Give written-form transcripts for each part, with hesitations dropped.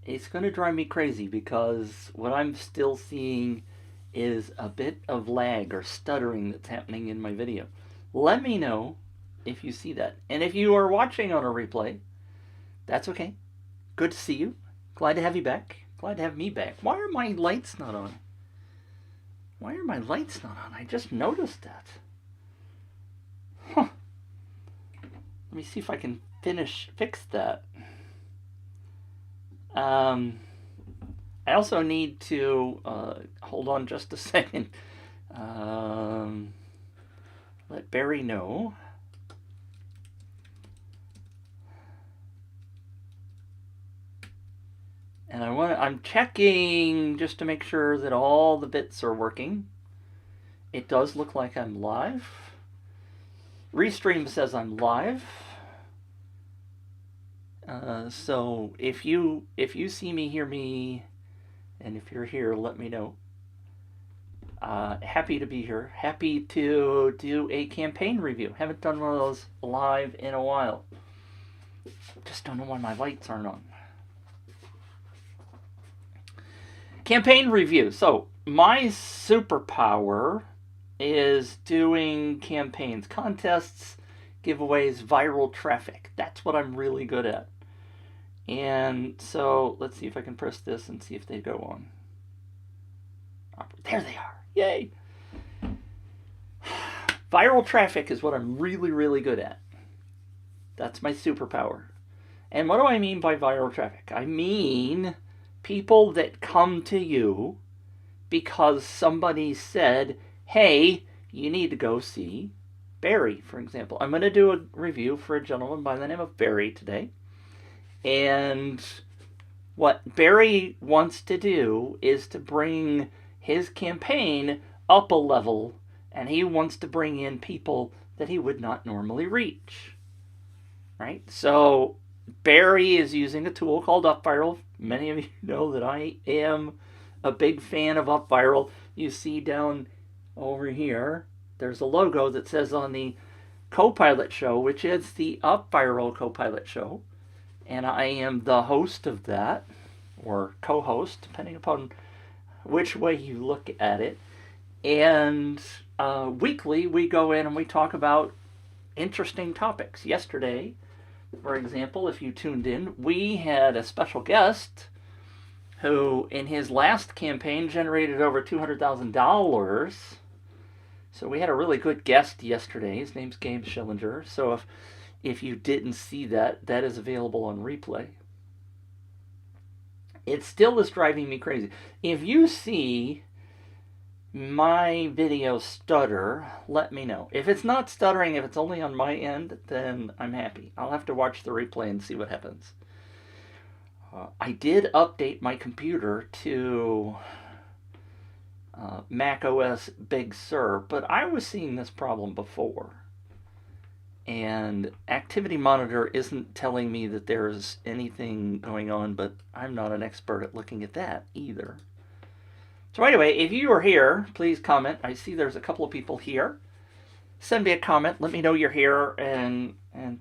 it's going to drive me crazy because what I'm still seeing is a bit of lag or stuttering that's happening in my video. Let me know if you see that. And if you are watching on a replay, that's okay. Good to see you. Glad to have you back. Glad to have me back. Why are my lights not on? Why are my lights not on? I just noticed that. Huh. Let me see if I can fix that. I also need to hold on just a second. Let Barry know. And I'm checking just to make sure that all the bits are working. It does look like I'm live. Restream says I'm live. So if you see me, hear me, and if you're here, let me know. Happy to be here. Happy to do a campaign review. Haven't done one of those live in a while. Just don't know why my lights aren't on. Campaign review. So my superpower is doing campaigns, contests, giveaways, viral traffic. That's what I'm really good at. And so let's see if I can press this and see if they go on. There they are. Yay! Viral traffic is what I'm really, really good at. That's my superpower. And what do I mean by viral traffic? I mean people that come to you because somebody said, hey, you need to go see Barry, for example. I'm going to do a review for a gentleman by the name of Barry today. And what Barry wants to do is to bring his campaign up a level, and he wants to bring in people that he would not normally reach. Right? So Barry is using a tool called UpViral. Many of you know that I am a big fan of UpViral. You see down over here, there's a logo that says on the Copilot show, which is the UpViral Copilot show. And I am the host of that, or co-host, depending upon which way you look at it. And weekly, we go in and we talk about interesting topics. Yesterday, for example, if you tuned in, we had a special guest who, in his last campaign, generated over $200,000. So we had a really good guest yesterday. His name's Gabe Schillinger. So if you didn't see that, that is available on replay. It still is driving me crazy. If you see my video stutter, let me know. If it's not stuttering, if it's only on my end, then I'm happy. I'll have to watch the replay and see what happens. I did update my computer to Mac OS Big Sur, but I was seeing this problem before. And Activity Monitor isn't telling me that there's anything going on, but I'm not an expert at looking at that either. So anyway, if you are here, please comment. I see there's a couple of people here. Send me a comment. Let me know you're here, and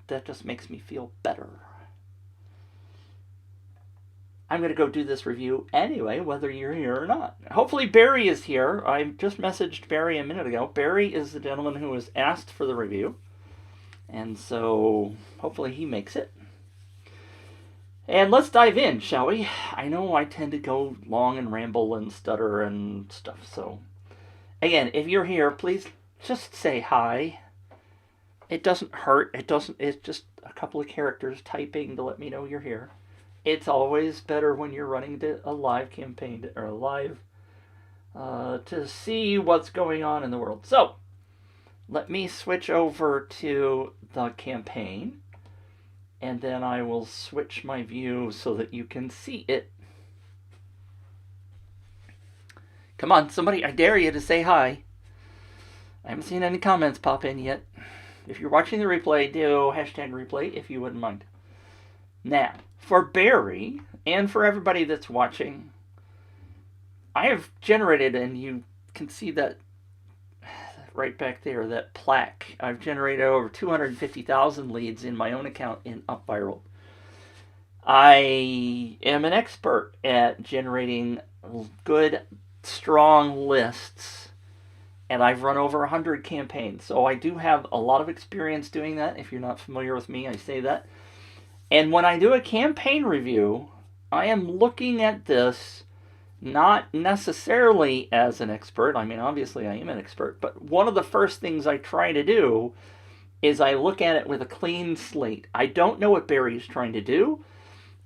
that just makes me feel better. I'm going to go do this review anyway, whether you're here or not. Hopefully Barry is here. I just messaged Barry a minute ago. Barry is the gentleman who was asked for the review. And so hopefully he makes it. And let's dive in, shall we? I know I tend to go long and ramble and stutter and stuff. So again, if you're here, please just say hi. It doesn't hurt. It's just a couple of characters typing to let me know you're here. It's always better when you're running a live campaign or a live to see what's going on in the world. So let me switch over to the campaign, and then I will switch my view so that you can see it. Come on, somebody, I dare you to say hi. I haven't seen any comments pop in yet. If you're watching the replay, do hashtag replay if you wouldn't mind. Now, for Barry, and for everybody that's watching, I have generated, and you can see that right back there, that plaque. I've generated over 250,000 leads in my own account in UpViral. I am an expert at generating good, strong lists, and I've run over 100 campaigns. So I do have a lot of experience doing that. If you're not familiar with me, I say that. And when I do a campaign review, I am looking at this not necessarily as an expert. I mean, obviously I am an expert, but one of the first things I try to do is I look at it with a clean slate. I don't know what Barry's trying to do.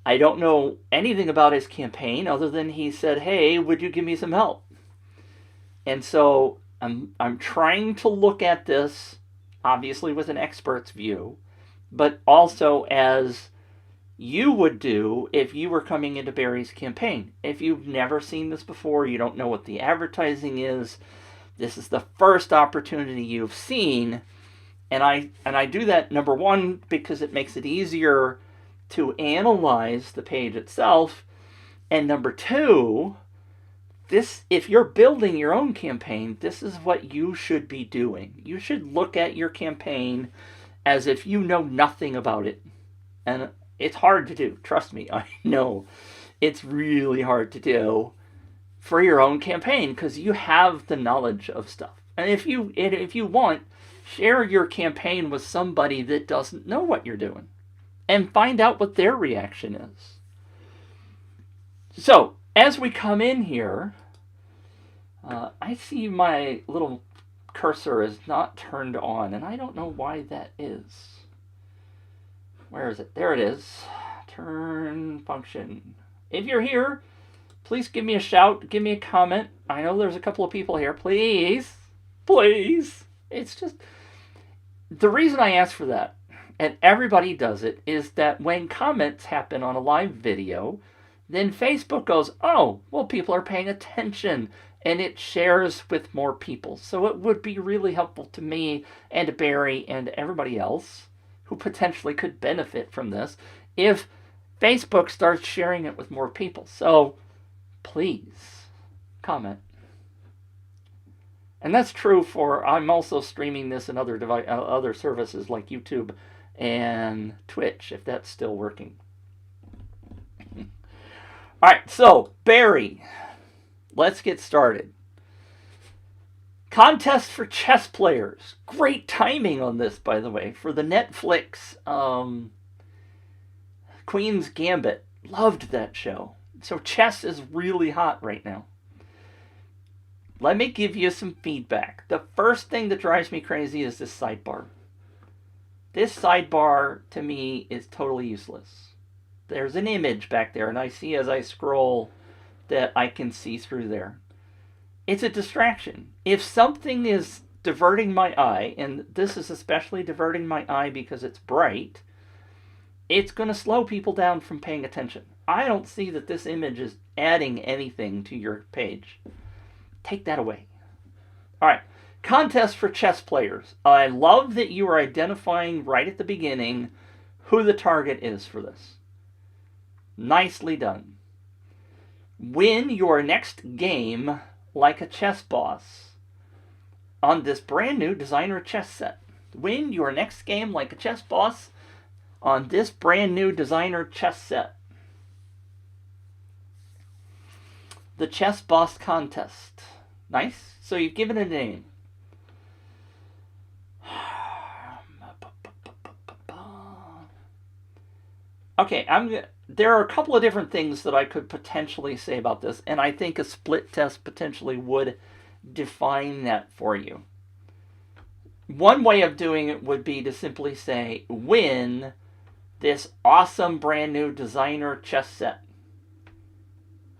I don't know anything about his campaign other than he said, "Hey, would you give me some help?" And so I'm trying to look at this obviously with an expert's view, but also as you would do if you were coming into Barry's campaign. If you've never seen this before, you don't know what the advertising is, this is the first opportunity you've seen. And I do that, number one, because it makes it easier to analyze the page itself. And number two, if you're building your own campaign, this is what you should be doing. You should look at your campaign as if you know nothing about it. And it's hard to do. Trust me, I know. It's really hard to do for your own campaign because you have the knowledge of stuff. And if you want, share your campaign with somebody that doesn't know what you're doing and find out what their reaction is. So, as we come in here, I see my little cursor is not turned on, and I don't know why that is. Where is it? There it is. Turn function. If you're here, please give me a shout, give me a comment. I know there's a couple of people here. Please. Please. It's just... The reason I ask for that, and everybody does it, is that when comments happen on a live video, then Facebook goes, "Oh, well, people are paying attention," and it shares with more people. So it would be really helpful to me and to Barry and everybody else who potentially could benefit from this if Facebook starts sharing it with more people. So please comment. And that's true for, I'm also streaming this in other services like YouTube and Twitch, if that's still working. All right, so Barry, let's get started. Contest for chess players. Great timing on this, by the way, for the Netflix Queen's Gambit. Loved that show. So chess is really hot right now. Let me give you some feedback. The first thing that drives me crazy is this sidebar. This sidebar, to me, is totally useless. There's an image back there, and I see as I scroll that I can see through there. It's a distraction. If something is diverting my eye, and this is especially diverting my eye because it's bright, it's going to slow people down from paying attention. I don't see that this image is adding anything to your page. Take that away. All right. Contest for chess players. I love that you are identifying right at the beginning who the target is for this. Nicely done. Win your next game like a chess boss on this brand new designer chess set. Win your next game like a chess boss on this brand new designer chess set. The Chess Boss Contest. Nice. So you've given it a name. Okay, there are a couple of different things that I could potentially say about this, and I think a split test potentially would define that for you. One way of doing it would be to simply say, win this awesome brand new designer chess set.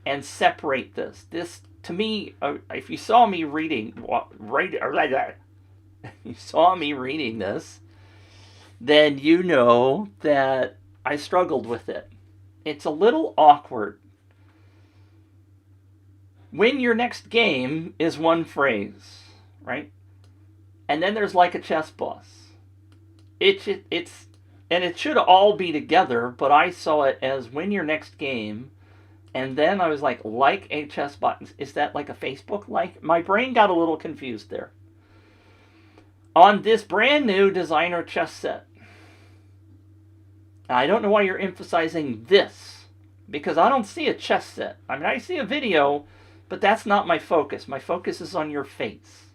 And separate this. This, to me, if you saw me reading, you saw me reading this, then you know that I struggled with it. It's a little awkward. Win your next game is one phrase, right? And then there's like a chess boss. And it should all be together, but I saw it as win your next game. And then I was like a chess button. Is that like a Facebook like? My brain got a little confused there. On this brand new designer chess set. I don't know why you're emphasizing this, because I don't see a chess set. I mean, I see a video, but that's not my focus. My focus is on your face.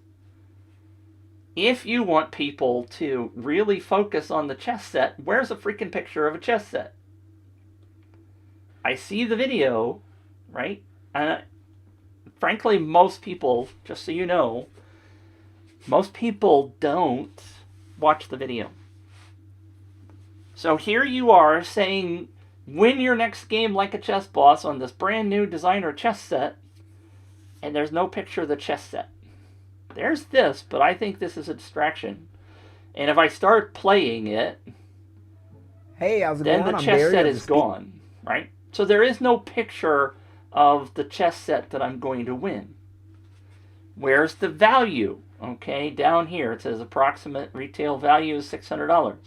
If you want people to really focus on the chess set, where's a freaking picture of a chess set? I see the video, right? And frankly, most people, just so you know, most people don't watch the video. So here you are saying, win your next game like a chess boss on this brand new designer chess set, and there's no picture of the chess set. There's this, but I think this is a distraction. And if I start playing it, Hey, how's it then going? the I'm chess Barry set of the is gone, right? So there is no picture of the chess set that I'm going to win. Where's the value? Okay, down here it says approximate retail value is $600.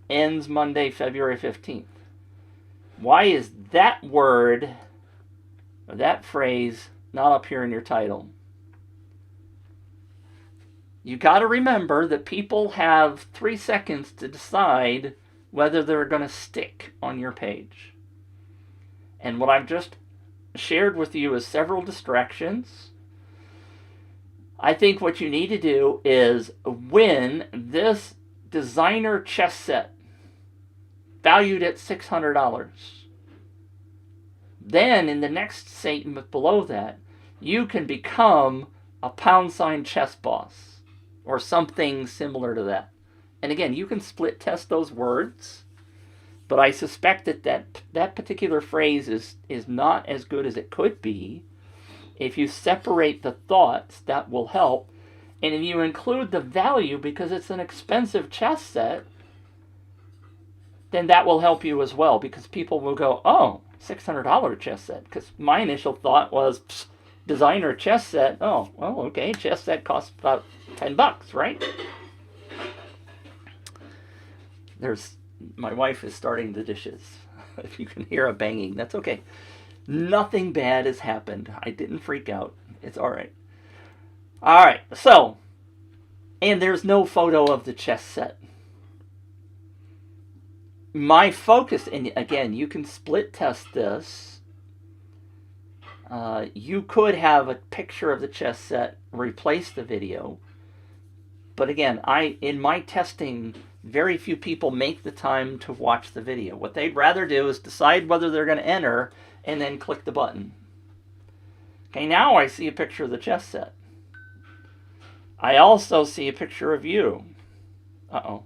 Ends Monday, February 15th. Why is that word, or that phrase, not up here in your title? You got to remember that people have 3 seconds to decide whether they're going to stick on your page. And what I've just shared with you is several distractions. I think what you need to do is win this designer chess set valued at $600. Then in the next statement below that, you can become a £sign chess boss or something similar to that. And again, you can split test those words, but I suspect that particular phrase is not as good as it could be. If you separate the thoughts, that will help. And if you include the value, because it's an expensive chess set, then that will help you as well, because people will go, oh, $600 chess set. Because my initial thought was, designer chess set, oh, well, okay, chess set costs about $10, right? My wife is starting the dishes. If you can hear a banging, that's okay. Nothing bad has happened. I didn't freak out. It's all right. All right, so, and there's no photo of the chess set. My focus, and again, you can split test this. You could have a picture of the chess set replace the video. But again, in my testing, very few people make the time to watch the video. What they'd rather do is decide whether they're going to enter and then click the button. Okay, now I see a picture of the chess set. I also see a picture of you. Uh-oh.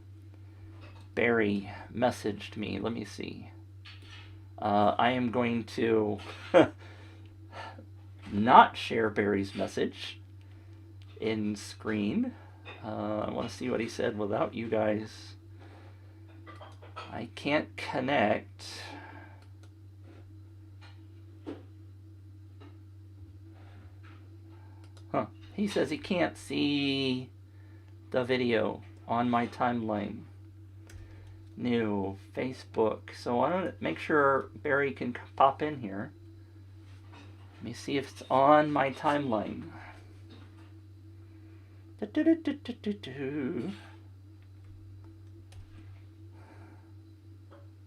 Barry messaged me. Let me see. I am going to not share Barry's message in screen. I want to see what he said without you guys. I can't connect. Huh. He says he can't see the video on my timeline. New Facebook. So I want to make sure Barry can pop in here. Let me see if it's on my timeline.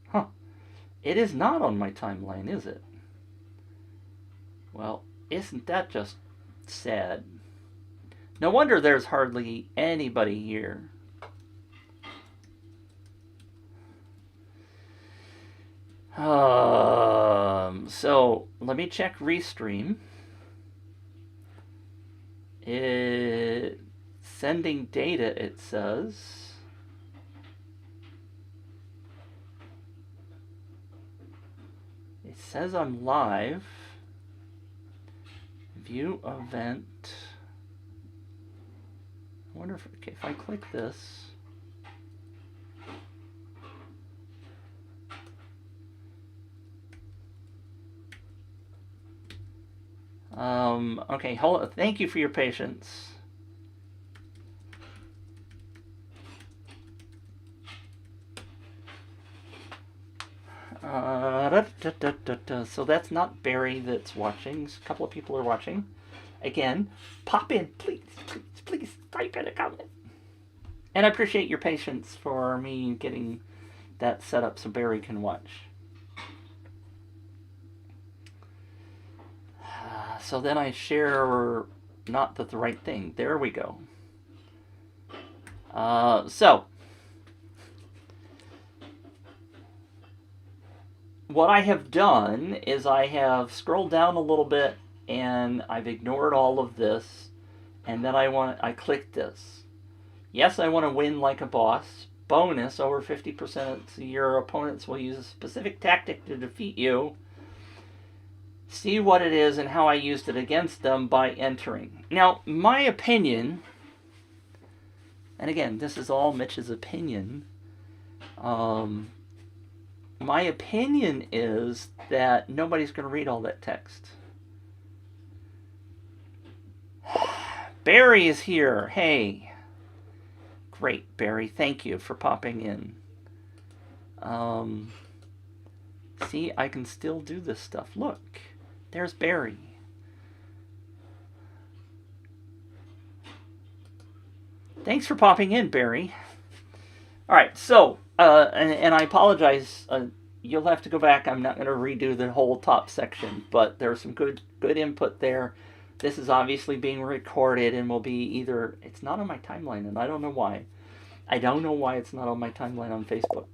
Huh. It is not on my timeline, is it? Well, isn't that just sad? No wonder there's hardly anybody here. So let me check Restream. Sending data, it says. It says I'm live. View event. I wonder if I click this. Okay, hold on. Thank you for your patience. So that's not Barry that's watching. A couple of people are watching. Again, pop in, please, please, please, type in a comment. And I appreciate your patience for me getting that set up so Barry can watch. So then I share not the right thing. There we go. So what I have done is I have scrolled down a little bit and I've ignored all of this, and then I clicked this. Yes, I want to win like a boss. Bonus, over 50% of your opponents will use a specific tactic to defeat you. See what it is and how I used it against them by entering. Now, my opinion, and again, this is all Mitch's opinion, my opinion is that nobody's going to read all that text. Barry is here. Hey. Great, Barry. Thank you for popping in. See, I can still do this stuff. Look, there's Barry. Thanks for popping in, Barry. All right, so, and I apologize. You'll have to go back. I'm not going to redo the whole top section, but there's some good input there. This is obviously being recorded and will be either... It's not on my timeline, and I don't know why. I don't know why it's not on my timeline on Facebook.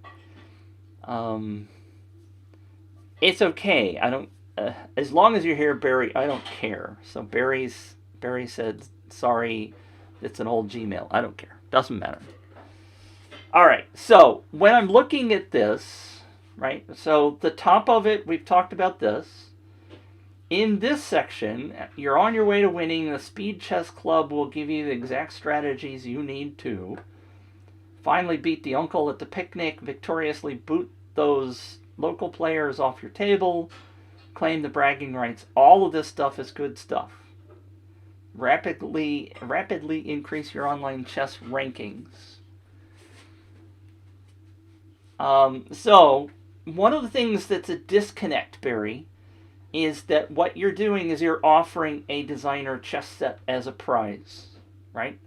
It's okay. I don't... as long as you're here, Barry, I don't care. So Barry said, sorry, it's an old Gmail. I don't care. Doesn't matter. All right. So when I'm looking at this, right? So the top of it, we've talked about this. In this section, you're on your way to winning. The Speed Chess Club will give you the exact strategies you need to finally beat the uncle at the picnic, victoriously boot those local players off your table, claim the bragging rights. All of this stuff is good stuff. Rapidly increase your online chess rankings. So, one of the things that's a disconnect, Barry, is that what you're doing is you're offering a designer chess set as a prize, right?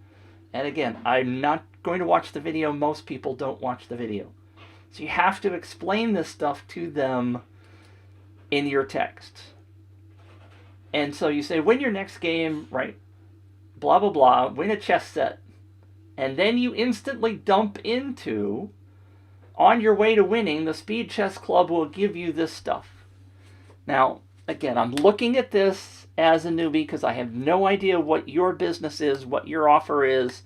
And again, I'm not going to watch the video. Most people don't watch the video. So you have to explain this stuff to them in your text. And so you say, win your next game, right? Blah, blah, blah. Win a chess set. And then you instantly dump into, on your way to winning, the Speed Chess Club will give you this stuff. Now, again, I'm looking at this as a newbie because I have no idea what your business is, what your offer is,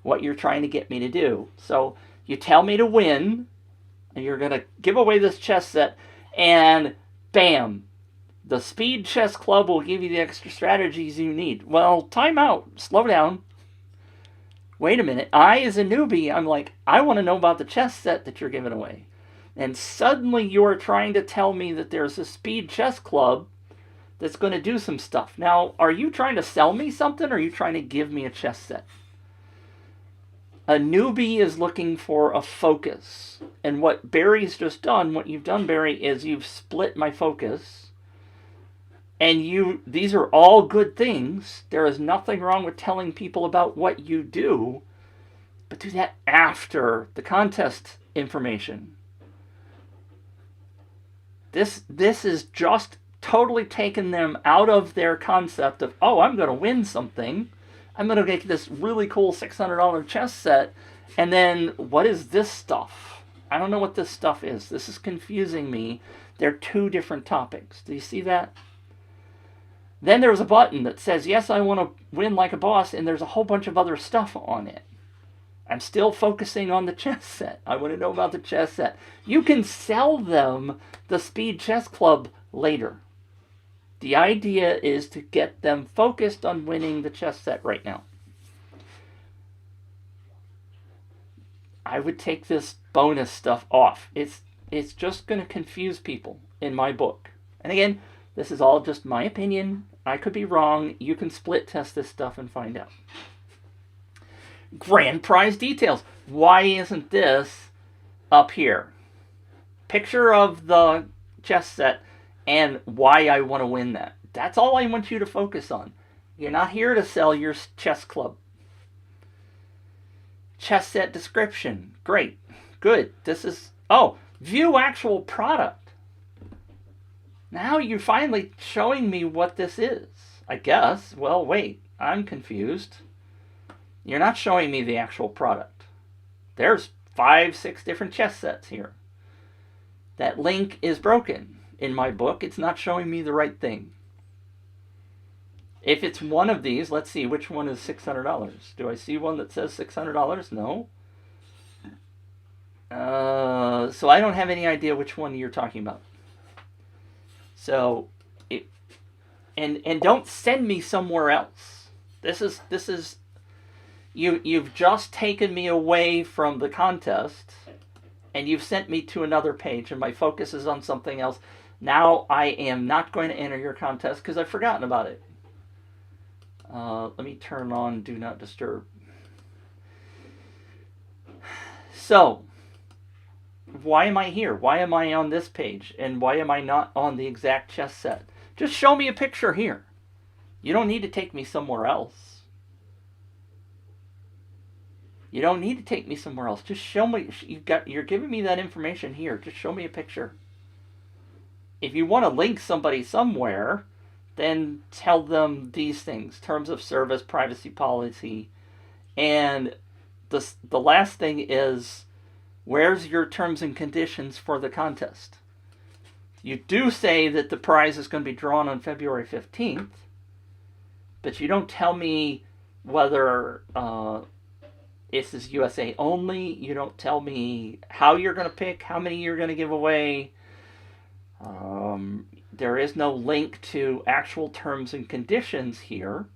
what you're trying to get me to do. So you tell me to win, and you're going to give away this chess set, and bam, the Speed Chess Club will give you the extra strategies you need. Well, time out. Slow down. Wait a minute. I, as a newbie, I'm like, I want to know about the chess set that you're giving away. And suddenly you're trying to tell me that there's a Speed Chess Club that's going to do some stuff. Now, are you trying to sell me something, or are you trying to give me a chess set? A newbie is looking for a focus. And what Barry's just done, what you've done, Barry, is you've split my focus. And these are all good things. There is nothing wrong with telling people about what you do. But do that after the contest information. This is just totally taking them out of their concept of, oh, I'm going to win something. I'm going to get this really cool $600 chess set. And then, what is this stuff? I don't know what this stuff is. This is confusing me. They're two different topics. Do you see that? Then there's a button that says, yes, I want to win like a boss, and there's a whole bunch of other stuff on it. I'm still focusing on the chess set. I want to know about the chess set. You can sell them the Speed Chess Club later. The idea is to get them focused on winning the chess set right now. I would take this bonus stuff off. It's just going to confuse people in my book. And again, this is all just my opinion. I could be wrong. You can split test this stuff and find out. Grand prize details. Why isn't this up here? Picture of the chess set and why I want to win that. That's all I want you to focus on. You're not here to sell your chess club. Chess set description. Great. Good. This is... Oh, View actual product. Now you're finally showing me what this is, I guess. Well, wait, I'm confused. You're not showing me the actual product. There's 5, 6 different chess sets here. That link is broken. In my book, it's not showing me the right thing. If it's one of these, let's see, which one is $600? Do I see one that says $600? No. So I don't have any idea which one you're talking about. So, and don't send me somewhere else. This is you've just taken me away from the contest, and you've sent me to another page, and my focus is on something else. Now I am not going to enter your contest because I've forgotten about it. Let me turn on Do Not Disturb. So, why am I here? Why am I on this page? And why am I not on the exact chess set? Just show me a picture here. You don't need to take me somewhere else. You don't need to take me somewhere else. Just show me. You're giving me that information here. Just show me a picture. If you want to link somebody somewhere, then tell them these things: terms of service, privacy policy, and the last thing is, where's your terms and conditions for the contest? You do say that the prize is going to be drawn on February 15th, but you don't tell me whether this is USA only. You don't tell me how you're going to pick, how many you're going to give away. There is no link to actual terms and conditions here.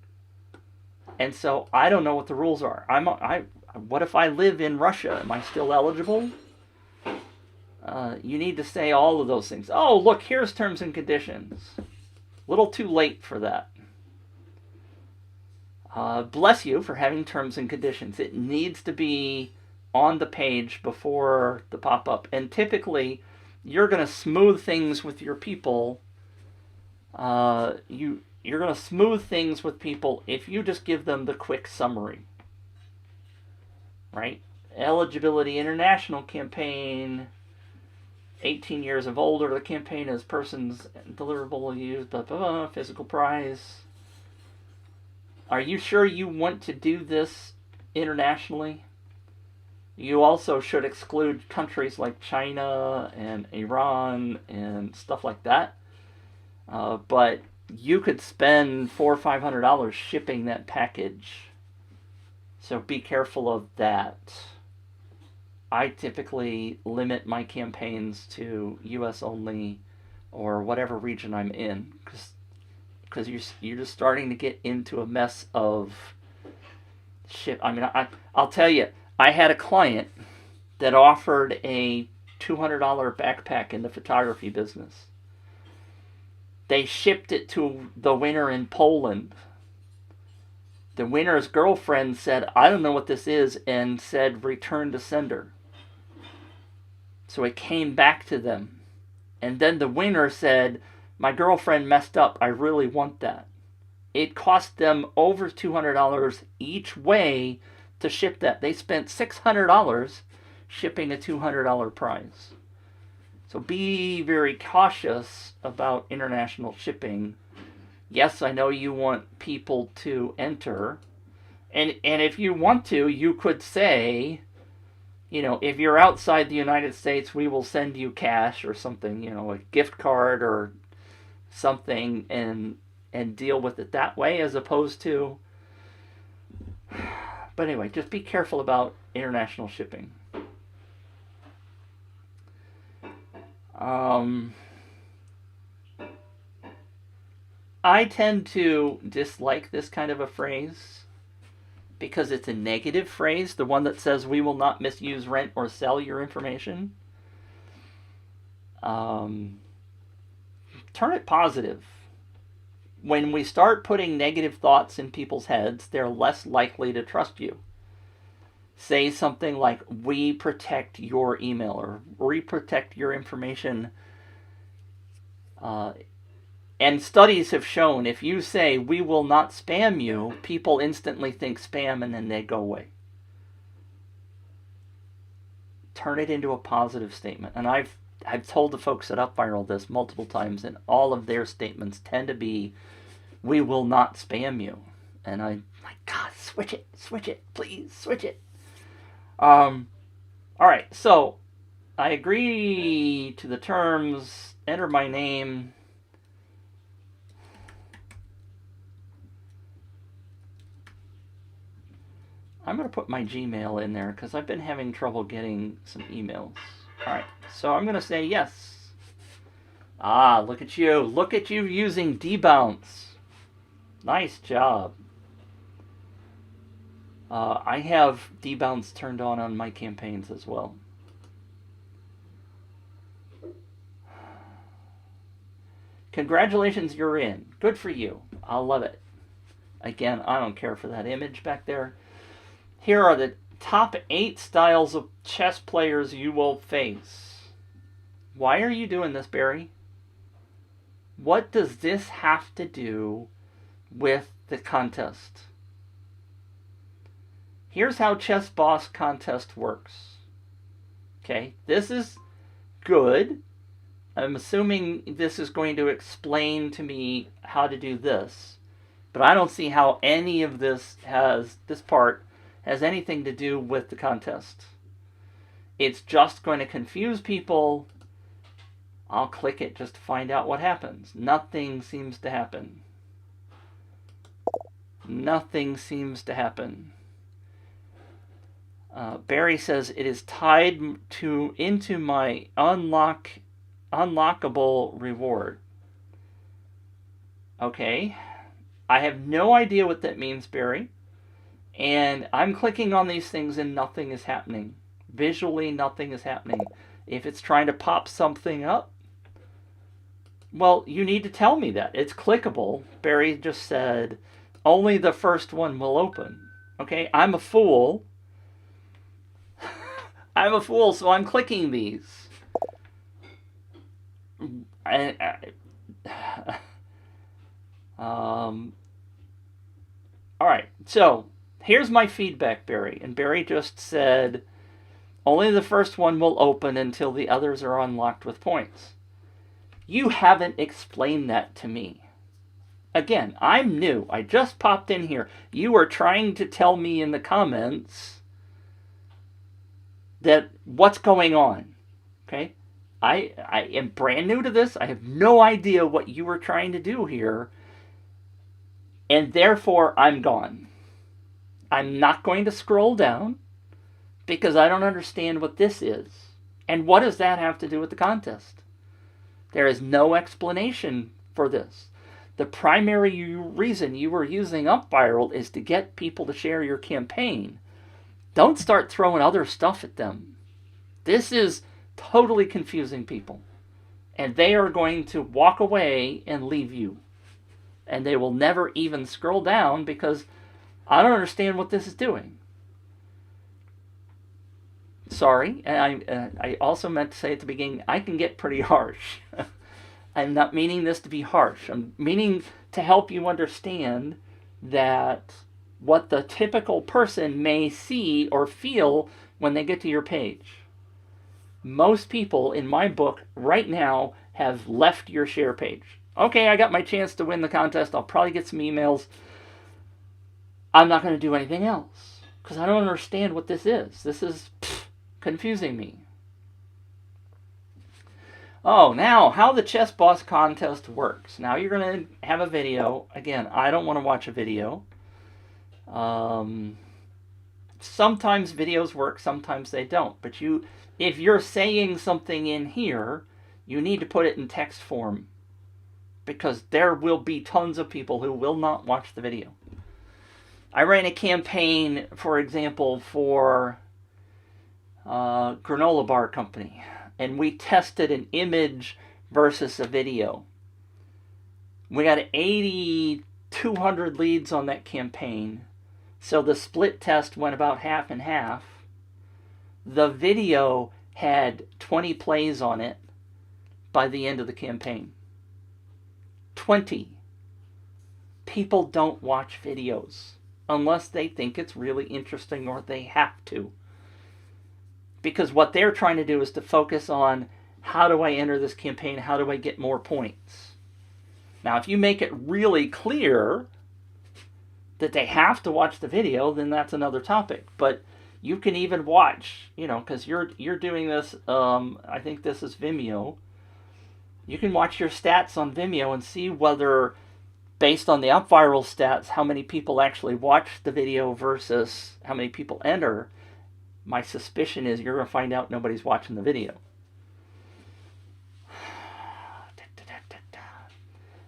And so I don't know what the rules are. What if I live in Russia? Am I still eligible? You need to say all of those things. Oh, look, here's terms and conditions. A little too late for that. Bless you for having terms and conditions. It needs to be on the page before the pop-up. And typically, you're going to smooth things with your people. You're going to smooth things with people if you just give them the quick summary. Right? Eligibility International campaign, 18 years of older. The campaign is persons deliverable use, blah, blah, blah, physical prize. Are you sure you want to do this internationally? You also should exclude countries like China and Iran and stuff like that. But you could spend $400 or $500 shipping that package. So be careful of that. I typically limit my campaigns to US only or whatever region I'm in, because you're just starting to get into a mess of shit. I mean, I'll tell you, I had a client that offered a $200 backpack in the photography business. They shipped it to the winner in Poland. The winner's girlfriend said, I don't know what this is, and said, return to sender. So it came back to them. And then the winner said, my girlfriend messed up. I really want that. It cost them over $200 each way to ship that. They spent $600 shipping a $200 prize. So be very cautious about international shipping. Yes, I know you want people to enter. And if you want to, you could say, if you're outside the United States, we will send you cash or something, a gift card or something, and deal with it that way, as opposed to... But anyway, just be careful about international shipping. I tend to dislike this kind of a phrase because it's a negative phrase, the one that says we will not misuse, rent, or sell your information. Turn it positive. When we start putting negative thoughts in people's heads, they're less likely to trust you. Say something like, we protect your email, or we protect your information. And studies have shown, if you say, we will not spam you, people instantly think spam and then they go away. turn it into a positive statement. And I've told the folks at UpViral this multiple times, and all of their statements tend to be, we will not spam you. And I'm like, God, switch it, please, switch it. All right, so I agree to the terms, enter my name. I'm going to put my Gmail in there because I've been having trouble getting some emails. All right, so I'm going to say yes. Ah, look at you. Look at you using debounce. Nice job. I have debounce turned on my campaigns as well. Congratulations, you're in. Good for you. I love it. Again, I don't care for that image back there. Here are the top 8 styles of chess players you will face. Why are you doing this, Barry? What does this have to do with the contest? Here's how Chess Boss contest works. Okay, this is good. I'm assuming this is going to explain to me how to do this. But I don't see how any of this part has anything to do with the contest. It's just going to confuse people. I'll click it just to find out what happens. Nothing seems to happen. Nothing seems to happen. Barry says it is tied into my unlockable reward. Okay. I have no idea what that means, Barry. And I'm clicking on these things and nothing is happening. Visually, nothing is happening. If it's trying to pop something up, well, you need to tell me that. It's clickable. Barry just said, only the first one will open. Okay, I'm a fool. I'm a fool, so I'm clicking these. All right, so here's my feedback, Barry. And Barry just said, only the first one will open until the others are unlocked with points. You haven't explained that to me. Again, I'm new. I just popped in here. You are trying to tell me in the comments that what's going on. Okay? I am brand new to this. I have no idea what you were trying to do here. And therefore, I'm gone. I'm not going to scroll down because I don't understand what this is. And what does that have to do with the contest? There is no explanation for this. The primary reason you were using UpViral is to get people to share your campaign. Don't start throwing other stuff at them. This is totally confusing people. And they are going to walk away and leave you. And they will never even scroll down because I don't understand what this is doing. Sorry, and I also meant to say at the beginning, I can get pretty harsh. I'm not meaning this to be harsh. I'm meaning to help you understand that what the typical person may see or feel when they get to your page. Most people in my book right now have left your share page. Okay, I got my chance to win the contest. I'll probably get some emails. I'm not going to do anything else because I don't understand what this is. This is confusing me. Oh, now how the Chess Boss contest works. Now you're going to have a video. Again, I don't want to watch a video. Sometimes videos work, sometimes they don't. But if you're saying something in here, you need to put it in text form. Because there will be tons of people who will not watch the video. I ran a campaign, for example, for Granola Bar Company. And we tested an image versus a video. We got 8,200 leads on that campaign. So the split test went about half and half. The video had 20 plays on it by the end of the campaign. 20. People don't watch videos unless they think it's really interesting or they have to. Because what they're trying to do is to focus on, how do I enter this campaign? How do I get more points? Now, if you make it really clear that they have to watch the video, then that's another topic. But you can even watch, because you're doing this, I think this is Vimeo. You can watch your stats on Vimeo and see whether, based on the UpViral stats, how many people actually watch the video versus how many people enter. My suspicion is you're going to find out nobody's watching the video.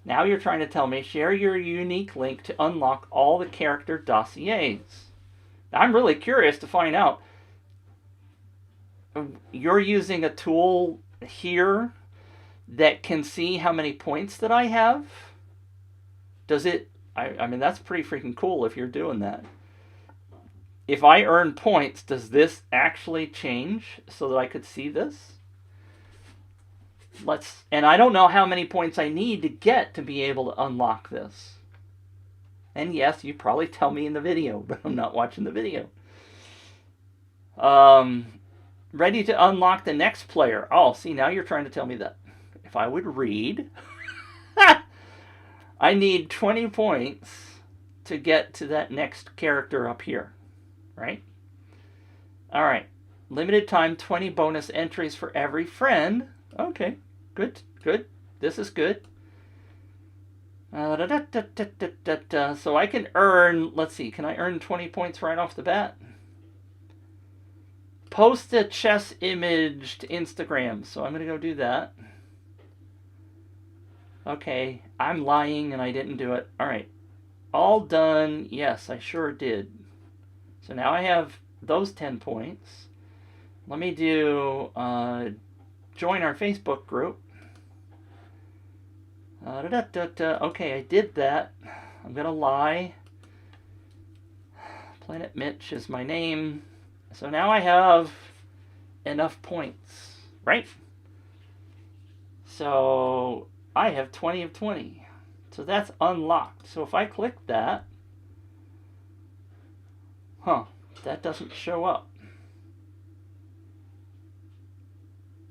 Now you're trying to tell me, share your unique link to unlock all the character dossiers. Now, I'm really curious to find out. You're using a tool here that can see how many points that I have? Does it? I mean, that's pretty freaking cool if you're doing that. If I earn points, does this actually change so that I could see this? And I don't know how many points I need to get to be able to unlock this. And yes, you probably tell me in the video, but I'm not watching the video. Ready to unlock the next player. Oh, see, now you're trying to tell me that. If I would read, I need 20 points to get to that next character up here, right? All right. Limited time, 20 bonus entries for every friend. Okay, good. This is good. So I can earn, let's see, can I earn 20 points right off the bat? Post a chess image to Instagram. So I'm going to go do that. Okay, I'm lying and I didn't do it. All right, all done. Yes, I sure did. So now I have those 10 points. Let me do join our Facebook group. Okay, I did that. I'm going to lie. Planet Mitch is my name. So now I have enough points, right? So I have 20 of 20. So that's unlocked. So if I click that, that doesn't show up.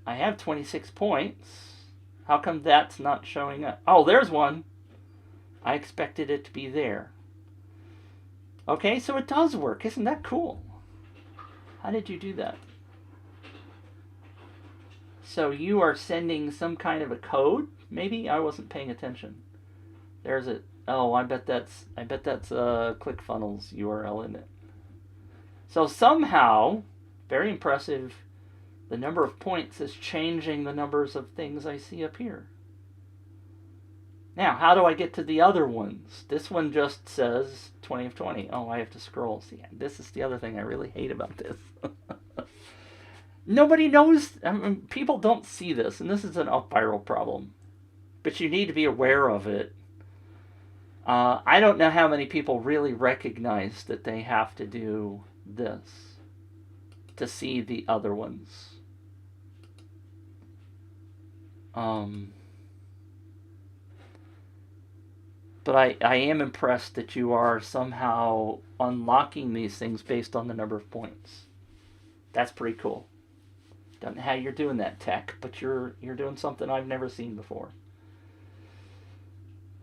I have 26 points. How come that's not showing up? Oh, there's one. I expected it to be there. Okay, so it does work. Isn't that cool? How did you do that? So you are sending some kind of a code? Maybe I wasn't paying attention. There's a. Oh, I bet that's ClickFunnels URL in it. So somehow, very impressive, the number of points is changing the numbers of things I see up here. Now, how do I get to the other ones? This one just says 20 of 20. Oh, I have to scroll. See, this is the other thing I really hate about this. Nobody knows. I mean, people don't see this, and this is an UpViral problem. But you need to be aware of it. I don't know how many people really recognize that they have to do this to see the other ones. But I am impressed that you are somehow unlocking these things based on the number of points. That's pretty cool. Don't know how you're doing that, tech, but you're doing something I've never seen before.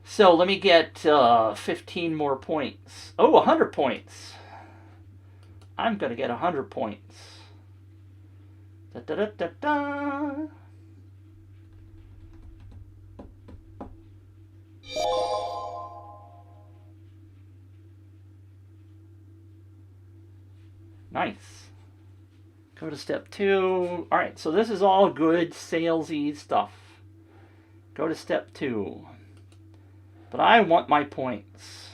So let me get 15 more points. Oh, 100 points. I'm going to get 100 points. Da-da-da-da-da. Nice. Go to step 2. All right, so this is all good salesy stuff. Go to step 2. But I want my points.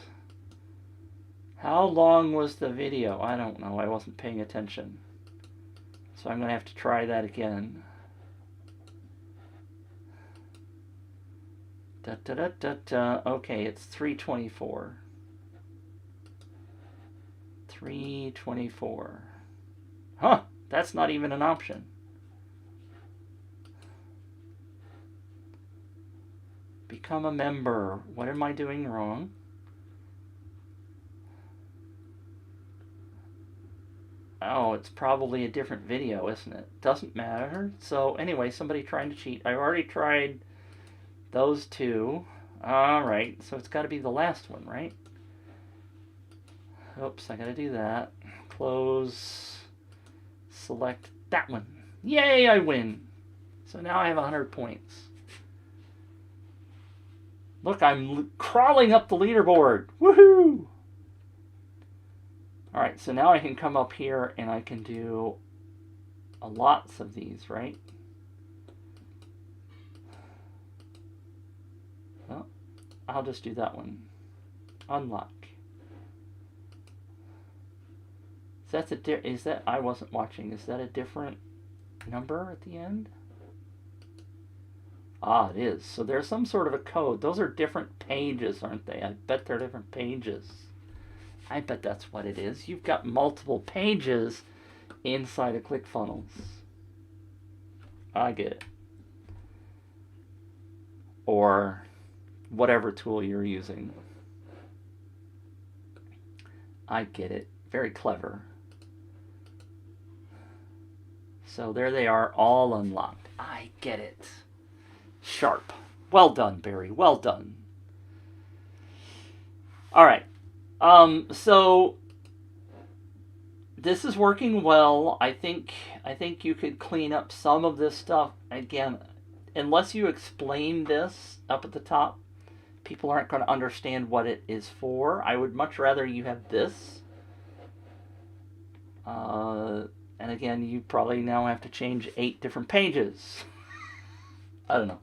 How long was the video? I don't know. I wasn't paying attention. So I'm going to have to try that again. Okay, it's 324. 324. Huh, that's not even an option. Become a member. What am I doing wrong? Oh, it's probably a different video, isn't it? Doesn't matter. So anyway, somebody trying to cheat. I've already tried those two. Alright, so it's got to be the last one, right? Oops, I got to do that. Close. Select that one. Yay, I win. So now I have 100 points. Look, I'm crawling up the leaderboard. Woohoo! Alright, so now I can come up here and I can do lots of these, right? Well, I'll just do that one. Unlock. Is that I wasn't watching. Is that a different number at the end? Ah, it is. So there's some sort of a code. Those are different pages, aren't they? I bet they're different pages. I bet that's what it is. You've got multiple pages inside of ClickFunnels. I get it. Or whatever tool you're using. I get it. Very clever. So there they are, all unlocked. I get it. Sharp. Well done, Barry. Well done. All right. So this is working well. I think you could clean up some of this stuff. Again, unless you explain this up at the top, people aren't going to understand what it is for. I would much rather you have this. And again, you probably now have to change 8 different pages. I don't know.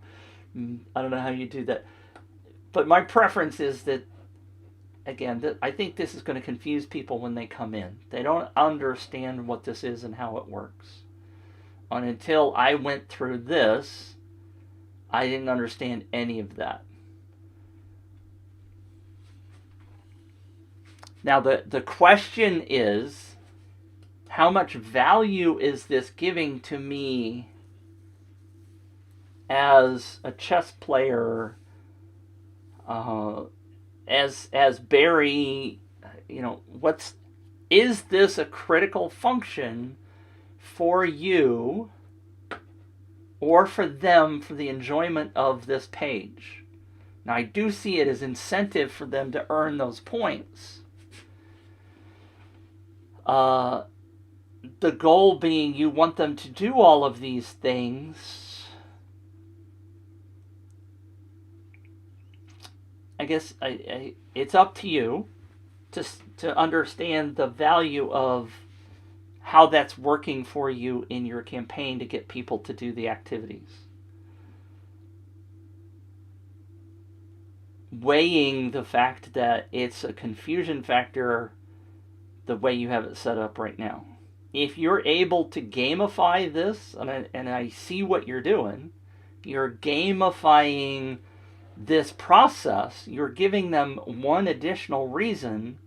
I don't know how you do that. But my preference is that, again, I think this is going to confuse people when they come in. They don't understand what this is and how it works. And until I went through this, I didn't understand any of that. Now, the question is, how much value is this giving to me as a chess player, as Barry, is this a critical function for you or for them for the enjoyment of this page? Now, I do see it as incentive for them to earn those points. The goal being you want them to do all of these things. I guess it's up to you to understand the value of how that's working for you in your campaign to get people to do the activities. Weighing the fact that it's a confusion factor the way you have it set up right now. If you're able to gamify this, and I see what you're doing, you're gamifying this process, you're giving them one additional reason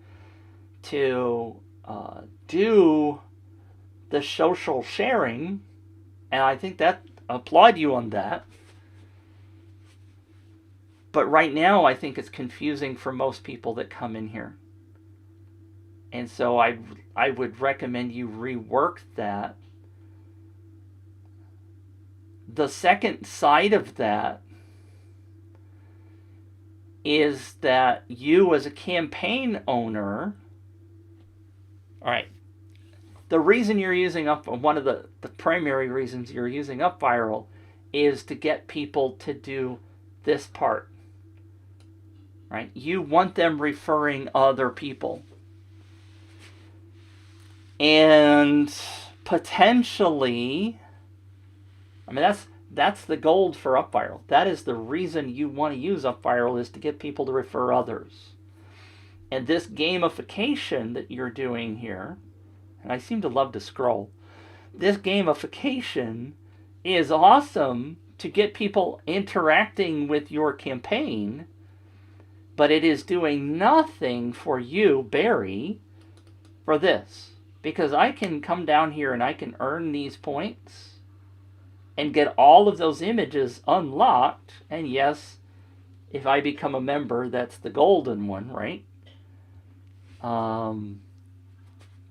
to do the social sharing, and I think that, applaud you on that. But right now, I think it's confusing for most people that come in here. And so I would recommend you rework that. The second side of that is that you as a campaign owner, all right, the reason you're using one of the primary reasons you're using UpViral is to get people to do this part, right? You want them referring other people. And potentially, I mean, that's the gold for UpViral. That is the reason you want to use UpViral, is to get people to refer others. And this gamification that you're doing here, and I seem to love to scroll, this gamification is awesome to get people interacting with your campaign, but it is doing nothing for you, Barry, for this. Because I can come down here and I can earn these points and get all of those images unlocked. And yes, if I become a member, that's the golden one, right?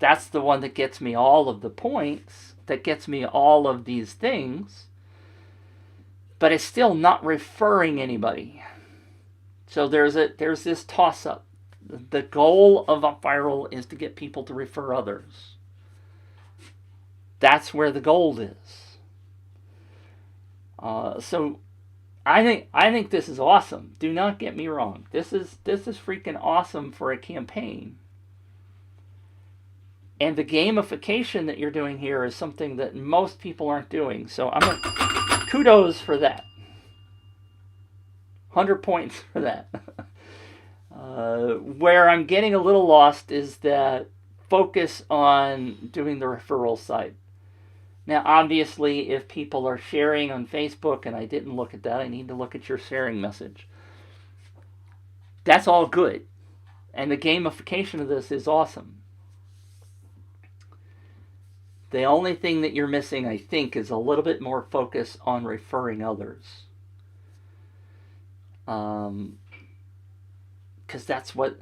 that's the one that gets me all of the points, that gets me all of these things, but it's still not referring anybody. So there's this toss-up. The goal of UpViral is to get people to refer others. That's where the gold is. So I think this is awesome. Do not get me wrong. This is freaking awesome for a campaign. And the gamification that you're doing here is something that most people aren't doing. So kudos for that. 100 points for that. Where I'm getting a little lost is that focus on doing the referral side. Now, obviously, if people are sharing on Facebook and I didn't look at that, I need to look at your sharing message. That's all good. And the gamification of this is awesome. The only thing that you're missing, I think, is a little bit more focus on referring others. Because that's what,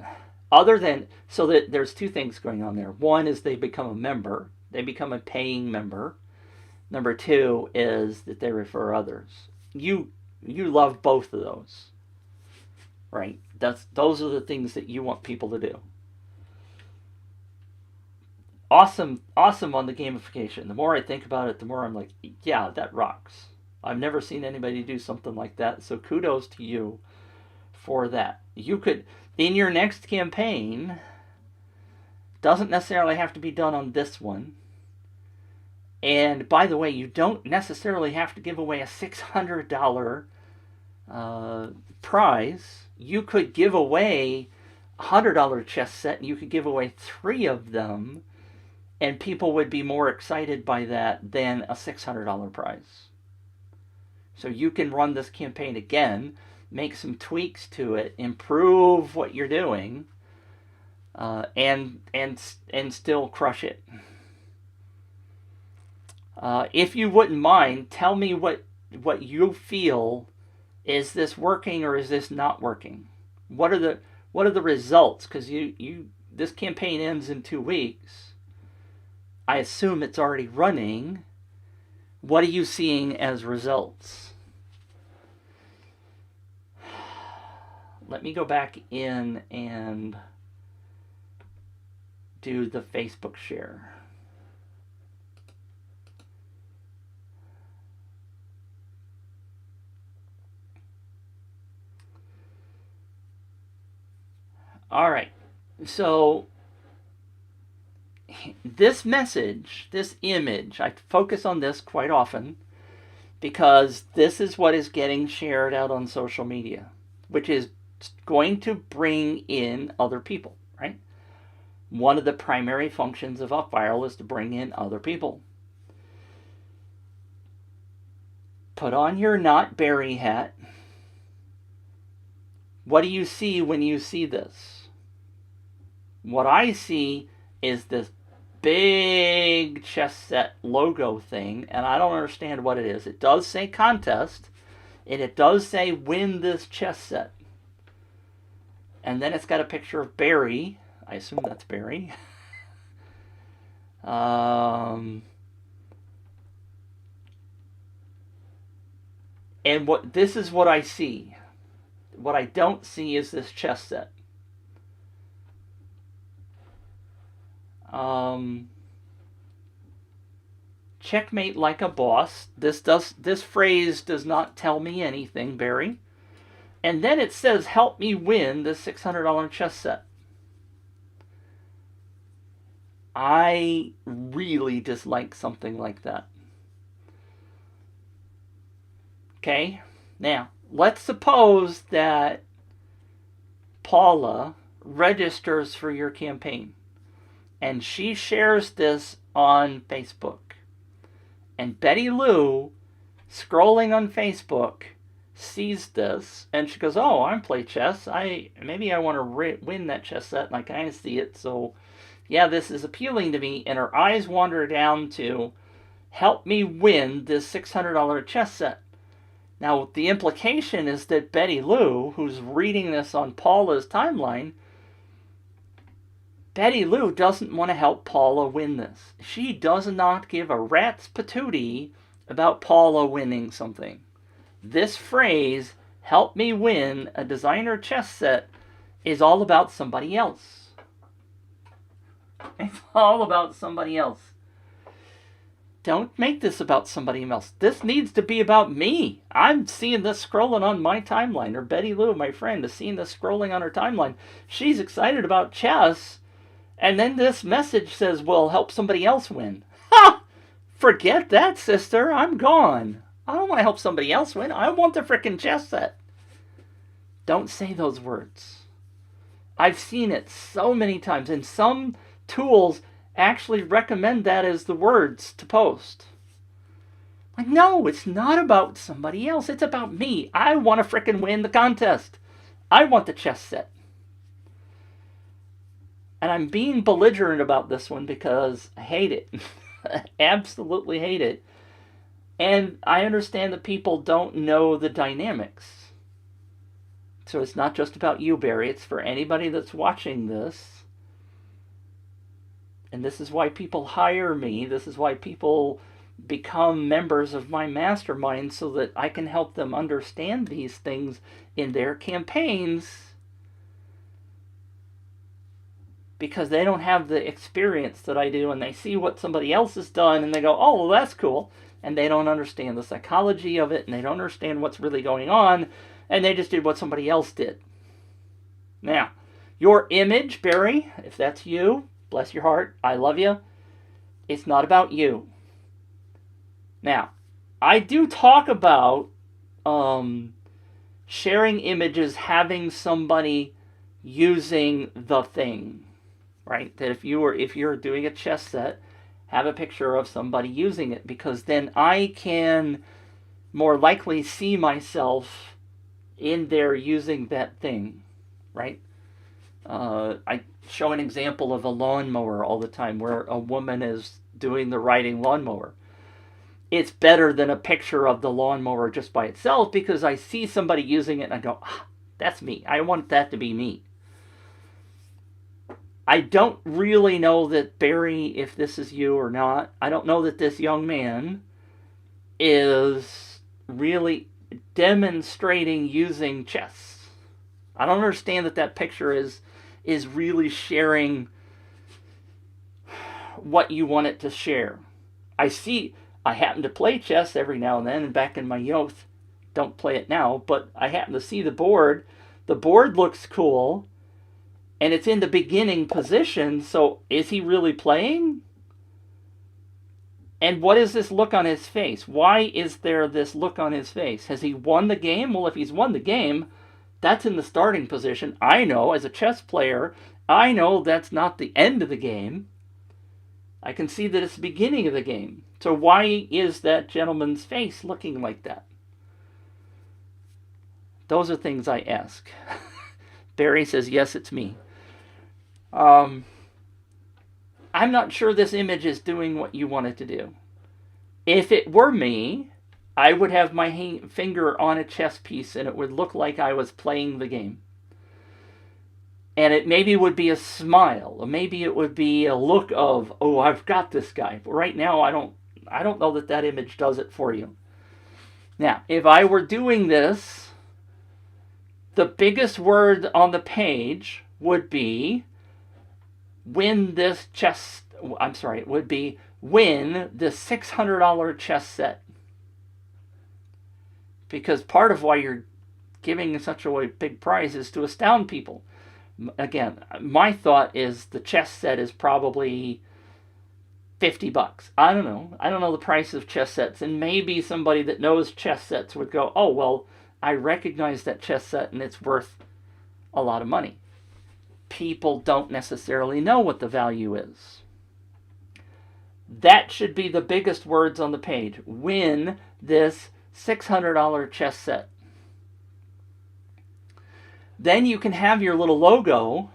other than, so that there's two things going on there. One is they become a member. They become a paying member. Number two is that they refer others. You love both of those, right? Those are the things that you want people to do. Awesome on the gamification. The more I think about it, the more I'm like, yeah, that rocks. I've never seen anybody do something like that, so kudos to you for that. You could, in your next campaign, doesn't necessarily have to be done on this one. And by the way, you don't necessarily have to give away a $600 prize. You could give away a $100 chess set, and you could give away 3 of them, and people would be more excited by that than a $600 prize. So you can run this campaign again, make some tweaks to it, improve what you're doing, and still crush it. If you wouldn't mind, tell me what you feel. Is this working or is this not working? What are the results? Because this campaign ends in 2 weeks. I assume it's already running. What are you seeing as results? Let me go back in and do the Facebook share. All right, so this message, this image, I focus on this quite often because this is what is getting shared out on social media, which is going to bring in other people, right? One of the primary functions of UpViral is to bring in other people. Put on your Not Barry hat. What do you see when you see this? What I see is this big chess set logo thing, and I don't understand what it is. It does say contest, and it does say win this chess set. And then it's got a picture of Barry. I assume that's Barry. And this is what I see. What I don't see is this chess set. Checkmate like a boss. This phrase does not tell me anything, Barry. And then it says, help me win the $600 chess set. I really dislike something like that. Okay? Now, let's suppose that Paula registers for your campaign. And she shares this on Facebook. And Betty Lou, scrolling on Facebook, sees this, and she goes, oh, I play chess. Maybe I want to win that chess set, and I kind of see it. So, yeah, this is appealing to me. And her eyes wander down to, help me win this $600 chess set. Now, the implication is that Betty Lou, who's reading this on Paula's timeline, Betty Lou doesn't want to help Paula win this. She does not give a rat's patootie about Paula winning something. This phrase, help me win a designer chess set, is all about somebody else. It's all about somebody else. Don't make this about somebody else. This needs to be about me. I'm seeing this scrolling on my timeline, or Betty Lou, my friend, is seeing this scrolling on her timeline. She's excited about chess, and then this message says, well, help somebody else win. Ha! Forget that, sister. I'm gone. I don't want to help somebody else win. I want the frickin' chess set. Don't say those words. I've seen it so many times, and some tools actually recommend that as the words to post. Like, no, it's not about somebody else. It's about me. I want to frickin' win the contest. I want the chess set. And I'm being belligerent about this one because I hate it. Absolutely hate it. And I understand that people don't know the dynamics. So it's not just about you, Barry. It's for anybody that's watching this. And this is why people hire me. This is why people become members of my mastermind, so that I can help them understand these things in their campaigns, because they don't have the experience that I do, and they see what somebody else has done and they go, oh, well, that's cool. And they don't understand the psychology of it, and they don't understand what's really going on, and they just did what somebody else did. Now, your image, Barry, if that's you, bless your heart, I love you. It's not about you. Now, I do talk about sharing images, having somebody using the thing, right? That if you're doing a chess set, have a picture of somebody using it, because then I can more likely see myself in there using that thing, right? I show an example of a lawnmower all the time where a woman is doing the riding lawnmower. It's better than a picture of the lawnmower just by itself, because I see somebody using it and I go, that's me. I want that to be me. I don't really know that, Barry, if this is you or not, I don't know that this young man is really demonstrating using chess. I don't understand that picture is really sharing what you want it to share. I happen to play chess every now and then, and back in my youth, don't play it now, but I happen to see the board. The board looks cool, and it's in the beginning position, so is he really playing? And what is this look on his face? Why is there this look on his face? Has he won the game? Well, if he's won the game, that's in the starting position. I know, as a chess player, I know that's not the end of the game. I can see that it's the beginning of the game. So why is that gentleman's face looking like that? Those are things I ask. Barry says, yes, it's me. I'm not sure this image is doing what you want it to do. If it were me, I would have my finger on a chess piece and it would look like I was playing the game. And it maybe would be a smile, or maybe it would be a look of, oh, I've got this guy. But right now, I don't know that image does it for you. Now, if I were doing this, the biggest word on the page would be win this $600 chess set. Because part of why you're giving such a big prize is to astound people. Again, my thought is the chess set is probably $50. I don't know. I don't know the price of chess sets. And maybe somebody that knows chess sets would go, oh, well, I recognize that chess set and it's worth a lot of money. People don't necessarily know what the value is. That should be the biggest words on the page. Win this $600 chess set. Then you can have your little logo,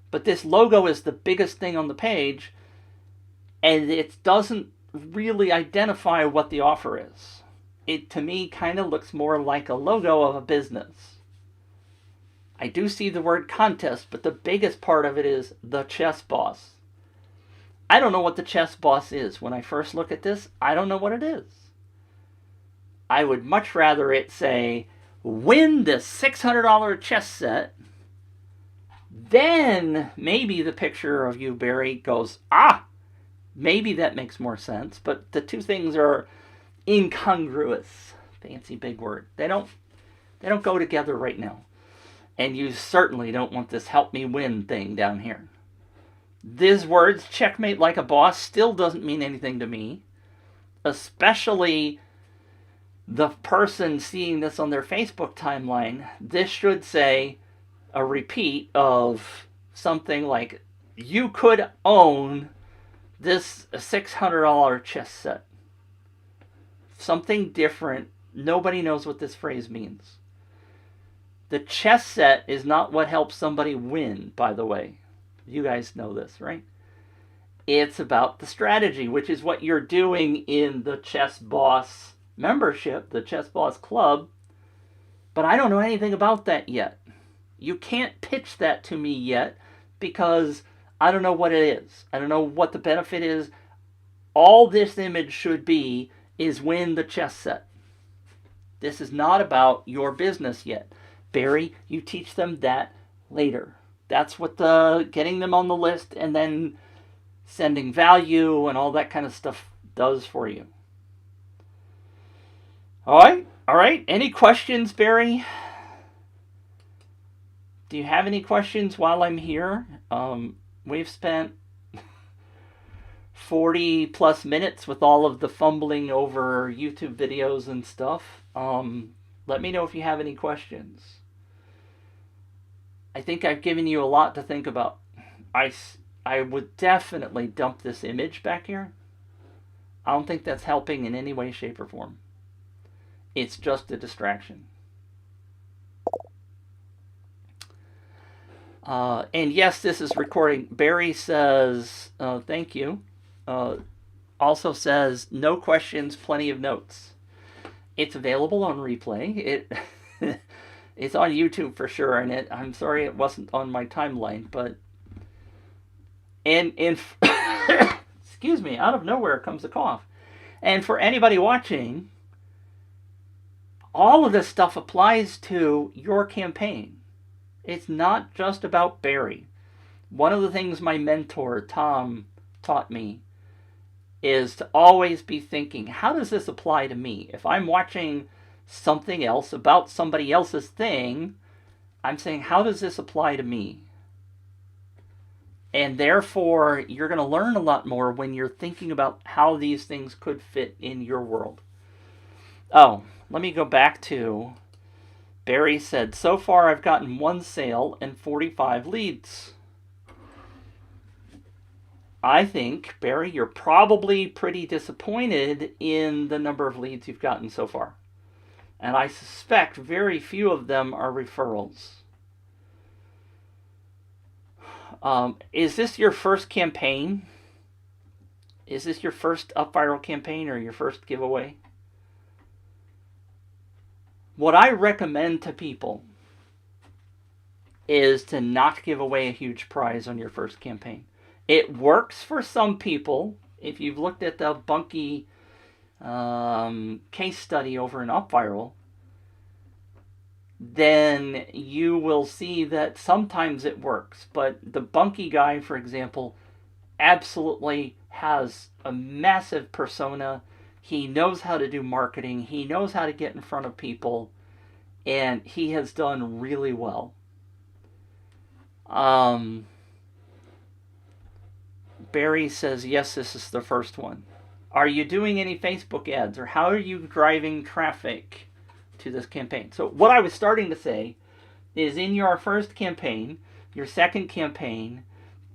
but this logo is the biggest thing on the page, and it doesn't really identify what the offer is. It, to me, kind of looks more like a logo of a business. I do see the word contest, but the biggest part of it is the chess boss. I don't know what the chess boss is. When I first look at this, I don't know what it is. I would much rather it say, win the $600 chess set. Then maybe the picture of you, Barry, goes, maybe that makes more sense. But the two things are incongruous. Fancy big word. They don't go together right now. And you certainly don't want this help me win thing down here. These words, checkmate like a boss, still doesn't mean anything to me. Especially the person seeing this on their Facebook timeline. This should say a repeat of something like, you could own this $600 chess set. Something different. Nobody knows what this phrase means. The chess set is not what helps somebody win, by the way. You guys know this, right? It's about the strategy, which is what you're doing in the Chess Boss membership, the Chess Boss Club. But I don't know anything about that yet. You can't pitch that to me yet because I don't know what it is. I don't know what the benefit is. All this image should be is win the chess set. This is not about your business yet. Barry, you teach them that later. That's what the getting them on the list and then sending value and all that kind of stuff does for you. All right. Any questions, Barry? Do you have any questions while I'm here? We've spent 40 plus minutes with all of the fumbling over YouTube videos and stuff. Let me know if you have any questions. I think I've given you a lot to think about. I would definitely dump this image back here. I don't think that's helping in any way, shape, or form. It's just a distraction. And yes, this is recording. Barry says, thank you. Also says, no questions, plenty of notes. It's available on replay. It's on YouTube for sure, and I'm sorry it wasn't on my timeline, but excuse me, out of nowhere comes a cough. And for anybody watching, all of this stuff applies to your campaign. It's not just about Barry. One of the things my mentor, Tom, taught me is to always be thinking, how does this apply to me? If I'm watching something else about somebody else's thing, I'm saying, how does this apply to me? And therefore, you're going to learn a lot more when you're thinking about how these things could fit in your world. Oh, let me go back to, Barry said, so far I've gotten 1 sale and 45 leads. I think, Barry, you're probably pretty disappointed in the number of leads you've gotten so far. And I suspect very few of them are referrals. Is this your first campaign? Is this your first UpViral campaign or your first giveaway? What I recommend to people is to not give away a huge prize on your first campaign. It works for some people. If you've looked at the Bunky case study over in UpViral, then you will see that sometimes it works. But the Bunky guy, for example, absolutely has a massive persona. He knows how to do marketing. He knows how to get in front of people. And he has done really well. Barry says, yes, this is the first one. Are you doing any Facebook ads, or how are you driving traffic to this campaign? So what I was starting to say is, in your first campaign, your second campaign,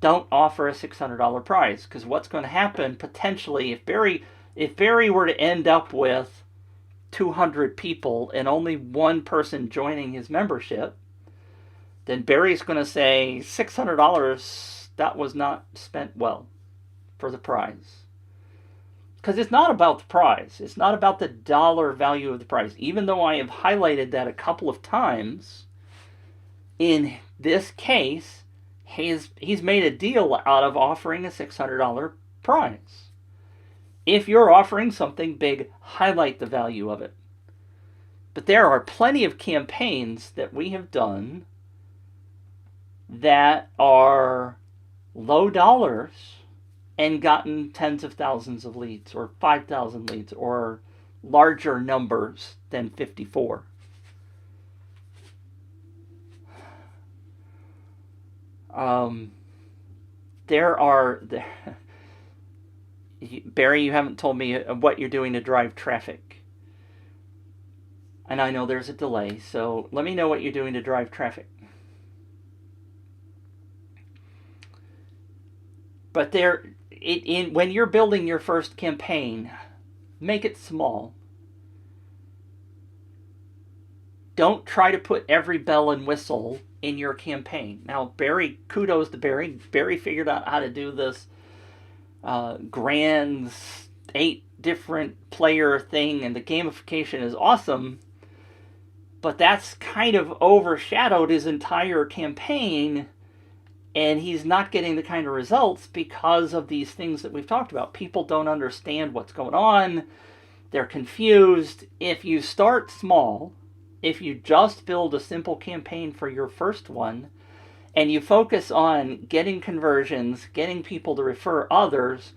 don't offer a $600 prize, because what's going to happen potentially if Barry were to end up with 200 people and only one person joining his membership, then Barry's going to say $600, that was not spent well for the prize. Because it's not about the prize. It's not about the dollar value of the prize. Even though I have highlighted that a couple of times, In this case, he's made a deal out of offering a $600 prize. If you're offering something big, highlight the value of it. But there are plenty of campaigns that we have done that are low dollars and gotten tens of thousands of leads, or 5,000 leads, or larger numbers than 54. Barry, you haven't told me what you're doing to drive traffic. And I know there's a delay, so let me know what you're doing to drive traffic. But when you're building your first campaign, make it small. Don't try to put every bell and whistle in your campaign. Now, Barry, kudos to Barry. Barry figured out how to do this grand 8 different player thing, and the gamification is awesome. But that's kind of overshadowed his entire campaign, and he's not getting the kind of results because of these things that we've talked about. People don't understand what's going on. They're confused. If you start small, if you just build a simple campaign for your first one, and you focus on getting conversions, getting people to refer others,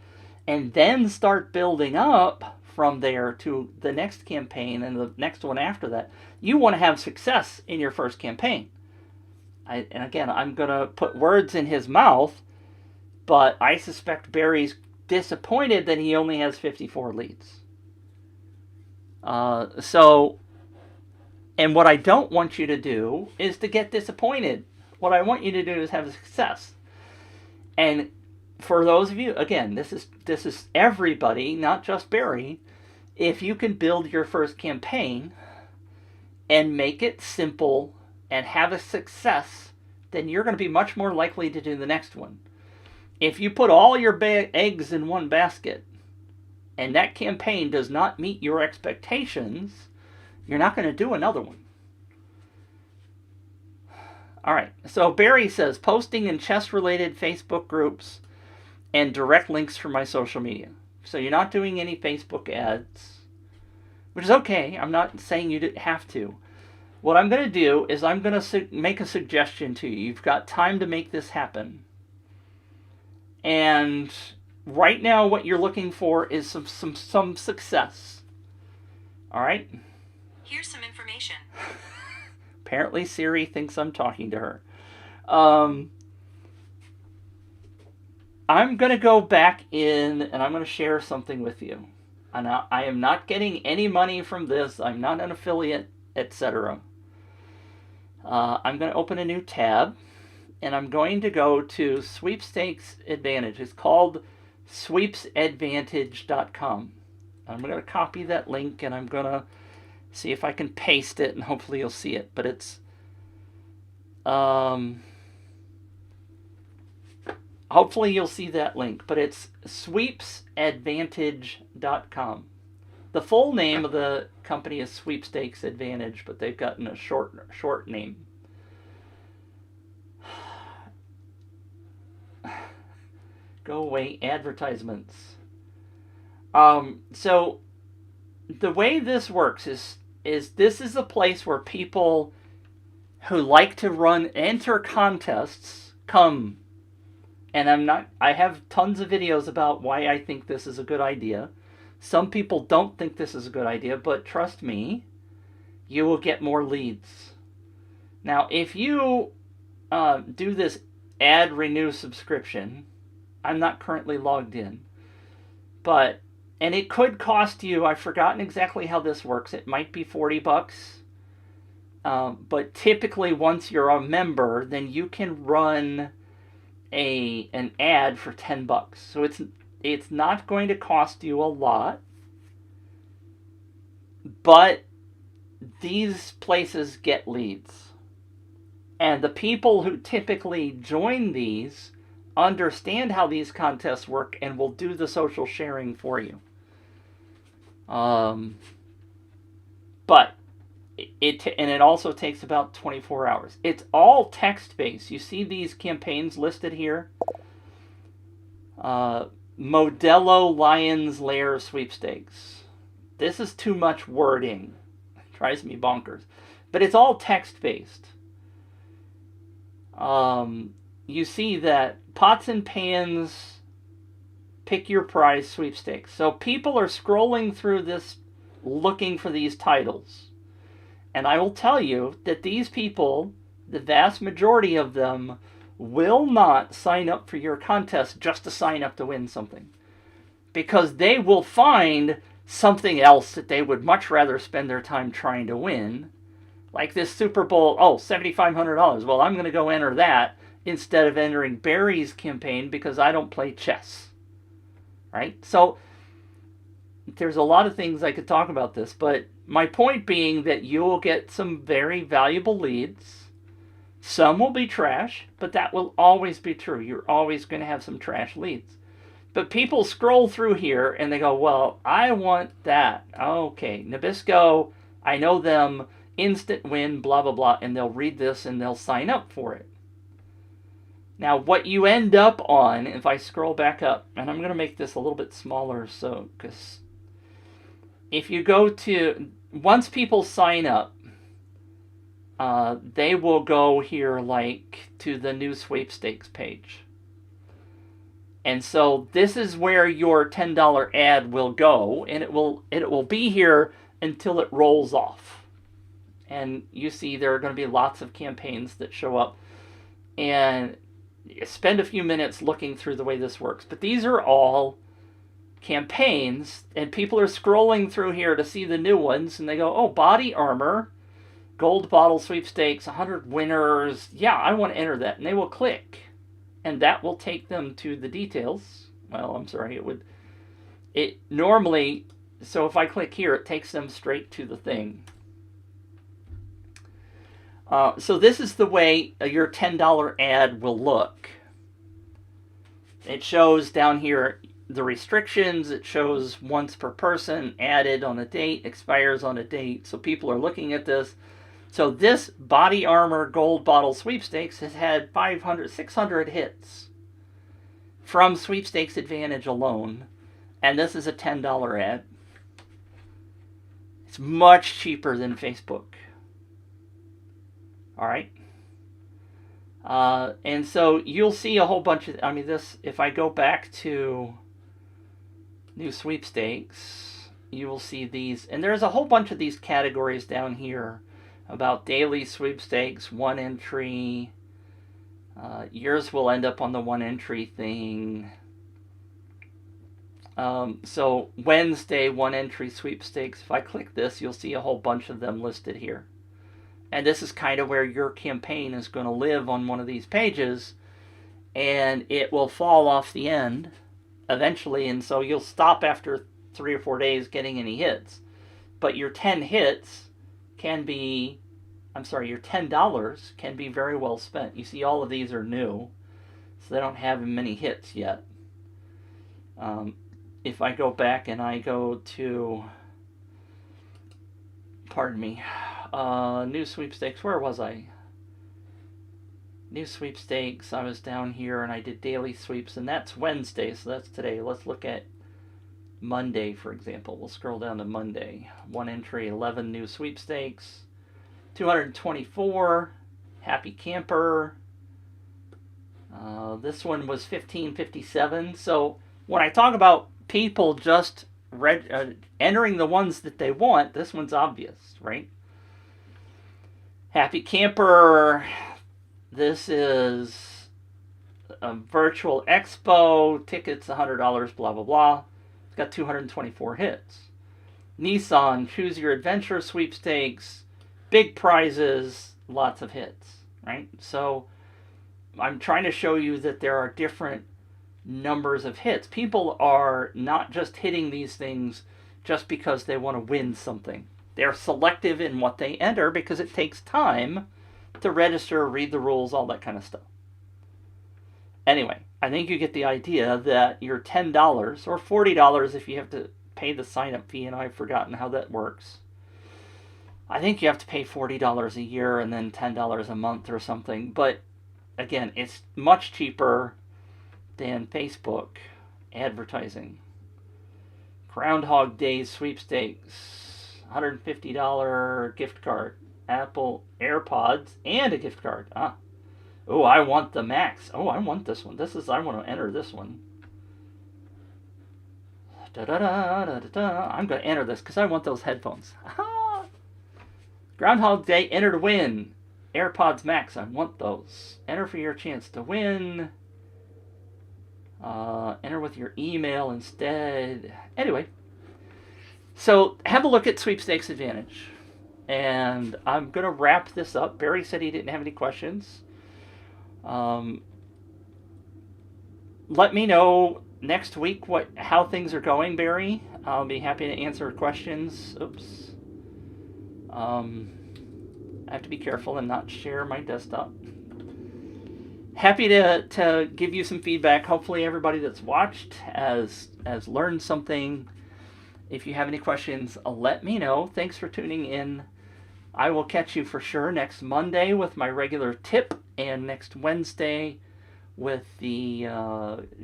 and then start building up from there to the next campaign and the next one after that, you want to have success in your first campaign. And again, I'm going to put words in his mouth, but I suspect Barry's disappointed that he only has 54 leads. And what I don't want you to do is to get disappointed. What I want you to do is have success. And for those of you, again, this is everybody, not just Barry. If you can build your first campaign and make it simple and have a success, then you're going to be much more likely to do the next one. If you put all your eggs in one basket and that campaign does not meet your expectations, you're not going to do another one. All right, so Barry says, posting in chess-related Facebook groups and direct links for my social media. So you're not doing any Facebook ads, which is okay. I'm not saying you have to. What I'm going to do is I'm going to make a suggestion to you. You've got time to make this happen. And right now what you're looking for is some success. All right? Here's some information. Apparently Siri thinks I'm talking to her. I'm going to go back in and I'm going to share something with you. And I am not getting any money from this. I'm not an affiliate, etc. I'm going to open a new tab and I'm going to go to Sweepstakes Advantage. It's called sweepsadvantage.com. I'm going to copy that link and I'm going to see if I can paste it and hopefully you'll see it. But it's hopefully you'll see that link. But it's sweepsadvantage.com. The full name of the company is Sweepstakes Advantage, but they've gotten a short name. Go away, advertisements. So the way this works is this is a place where people who like to enter contests come. And I have tons of videos about why I think this is a good idea. Some people don't think this is a good idea, but trust me, you will get more leads. Now, if you do this add renew subscription, I'm not currently logged in, and it could cost you, I've forgotten exactly how this works. It might be $40. But typically once you're a member, then you can run an ad for $10. So it's not going to cost you a lot, but these places get leads. And the people who typically join these understand how these contests work and will do the social sharing for you. But it also takes about 24 hours. It's all text-based. You see these campaigns listed here? Modelo Lions Lair Sweepstakes. This is too much wording. It drives me bonkers. But it's all text-based. You see that Pots and Pans Pick Your Prize Sweepstakes. So people are scrolling through this looking for these titles. And I will tell you that these people, the vast majority of them, will not sign up for your contest just to sign up to win something. Because they will find something else that they would much rather spend their time trying to win. Like this Super Bowl, $7,500. Well, I'm going to go enter that instead of entering Barry's campaign because I don't play chess. Right? So there's a lot of things I could talk about this, but my point being that you will get some very valuable leads. Some will be trash, but that will always be true. You're always going to have some trash leads. But people scroll through here and they go, well, I want that. Okay, Nabisco, I know them, instant win, blah, blah, blah, and they'll read this and they'll sign up for it. Now, what you end up on, if I scroll back up, and I'm going to make this a little bit smaller, so, because if you go to, once people sign up, they will go here, like, to the new sweepstakes page. And so this is where your $10 ad will go, and it will be here until it rolls off. And you see there are going to be lots of campaigns that show up. And spend a few minutes looking through the way this works. But these are all campaigns, and people are scrolling through here to see the new ones, and they go, oh, body armor, gold bottle sweepstakes, 100 winners. Yeah, I want to enter that. And they will click. And that will take them to the details. Well, I'm sorry, it normally, so if I click here, it takes them straight to the thing. So this is the way your $10 ad will look. It shows down here the restrictions. It shows once per person, added on a date, expires on a date. So people are looking at this. So this body armor gold bottle sweepstakes has had 600 hits from Sweepstakes Advantage alone. And this is a $10 ad. It's much cheaper than Facebook. All right. And so you'll see a whole bunch of, this, if I go back to new sweepstakes, you will see these, and there's a whole bunch of these categories down here about daily sweepstakes, one entry. Yours will end up on the one entry thing. So Wednesday, one entry sweepstakes. If I click this, you'll see a whole bunch of them listed here. And this is kind of where your campaign is going to live on one of these pages. And it will fall off the end eventually. And so you'll stop after 3 or 4 days getting any hits. But your 10 hits can be, your $10 can be very well spent. You see all of these are new. So they don't have many hits yet. If I go back and I go to, new sweepstakes, where was I? New sweepstakes, I was down here and I did daily sweeps, and that's Wednesday, so that's today. Let's look at Monday, for example. We'll scroll down to Monday. One entry, 11 new sweepstakes, 224, Happy Camper. This one was 1557. So when I talk about people just entering the ones that they want, this one's obvious, right? Happy Camper, this is a virtual expo, tickets $100, blah, blah, blah. It's got 224 hits. Nissan, Choose Your Adventure sweepstakes, big prizes, lots of hits, right? So I'm trying to show you that there are different numbers of hits. People are not just hitting these things just because they want to win something. They're selective in what they enter because it takes time to register, read the rules, all that kind of stuff. Anyway, I think you get the idea that your $10 or $40 if you have to pay the sign-up fee, and I've forgotten how that works. I think you have to pay $40 a year and then $10 a month or something. But again, it's much cheaper than Facebook advertising. Groundhog Day sweepstakes, $150 gift card, Apple AirPods, and a gift card. Oh, I want the Max. Oh, I want this one. I want to enter this one. I'm going to enter this because I want those headphones. Groundhog Day, enter to win. AirPods Max, I want those. Enter for your chance to win. Enter with your email instead. Anyway, so have a look at Sweepstakes Advantage. And I'm going to wrap this up. Barry said he didn't have any questions. Let me know next week how things are going, Barry. I'll be happy to answer questions. Oops. I have to be careful and not share my desktop. Happy to give you some feedback. Hopefully everybody that's watched has learned something. If you have any questions, let me know. Thanks for tuning in. I will catch you for sure next Monday with my regular tip, and next Wednesday with the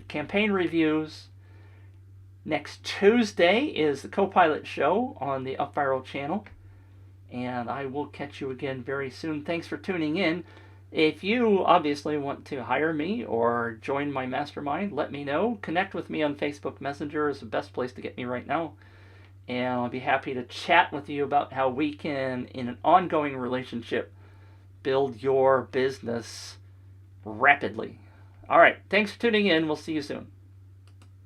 campaign reviews. Next Tuesday is the Copilot Show on the UpViral channel, and I will catch you again very soon. Thanks for tuning in. If you obviously want to hire me or join my mastermind, let me know. Connect with me on Facebook Messenger is the best place to get me right now. And I'll be happy to chat with you about how we can, in an ongoing relationship, build your business rapidly. All right, thanks for tuning in. We'll see you soon.